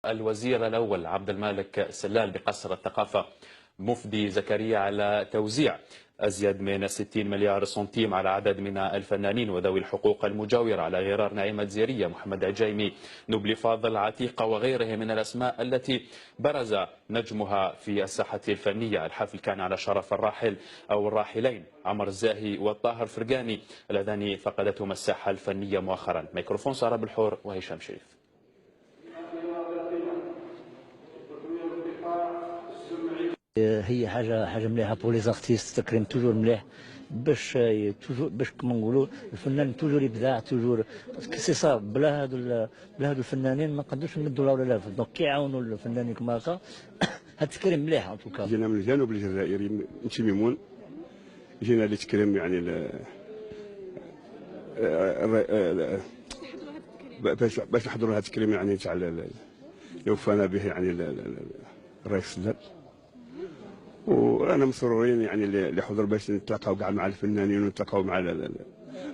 الوزير الأول عبد المالك سلال بقصر الثقافة مفدي زكريا على توزيع أزيد من 60 مليار سنتيم على عدد من الفنانين وذوي الحقوق المجاورة على غرار نعيمة زيرية، محمد عجيمي، نبلي فاضل، عتيقة وغيرها من الأسماء التي برز نجمها في الساحة الفنية. الحفل كان على شرف الراحل أو الراحلين عمر الزاهي والطاهر فرقاني اللذان فقدتهم الساحة الفنية مؤخرا. ميكروفون سارة بالحور وهشام شريف. هي حاجه مليحه بور لي زارتيست، تكريم توجور مليح باش كما نقولوا الفنان توجور يبدع توجور، باسكو سي صا بلا هادو الفنانين ما نقدروش نمدوا لا ولا دونك كيعاونوا الفنانين كما هكا. هاد التكريم مليح ان توكا. جينا من الجنوب الجزائري من تيميمون، جينا لتكريم يعني باش نحضروا هذا التكريم يعني تاع اللي وفانا به يعني الرئيس السداد، وانا مسرورين يعني لحضور باش نتلاقاو كاع مع الفنانين ونتلاقاو مع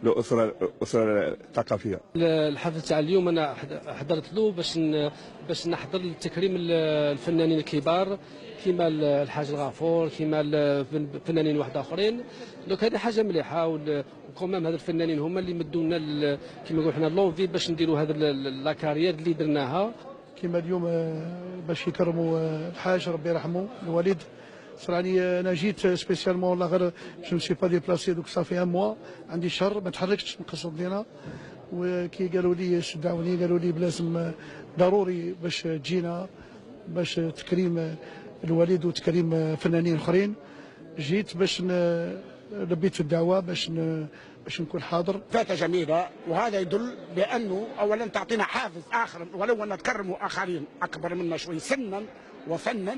الاسره الثقافيه. الحفل تاع اليوم انا حضرت له باش نحضر لتكريم الفنانين الكبار كيما الحاج الغفور كيما الفنانين واحد اخرين. دونك هذه حاجه مليحه، وكمان هذا الفنانين هما اللي مدوا لنا كيما نقولوا حنا لونفي باش نديروا هذا لاكارير اللي درناها. كيما اليوم باش يكرموا الحاج ربي يرحمه الوالد صراني. انا جيت سبيسيالمون والله غير جو نسي با ديبلاسي دوك صافي ان موا عندي شهر ما تحركتش من قصر دينا، وكي قالوا لي شدعوني قالوا لي بلازم ضروري باش تجينا باش تكريم الوالد وتكريم فنانين اخرين. جيت باش لبيت في الدعوه باش نكون حاضر. فاتة جميلة، وهذا يدل بأنه أولا تعطينا حافز آخر ولو أن نكرموا آخرين أكبر منا شوي سنا وفنا،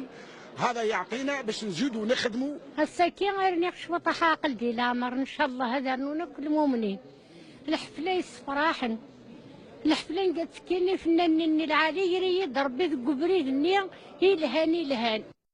هذا يعطينا باش نزيدوا نخدموا. هسا كي غير نقش وطحا قلبي لامر إن شاء الله هذا نونك المؤمنين. الحفلة يسفراحن الحفلة قد كاين الفنانين العالي يريد ربي ذ قبريه النية هي لهاني لهان.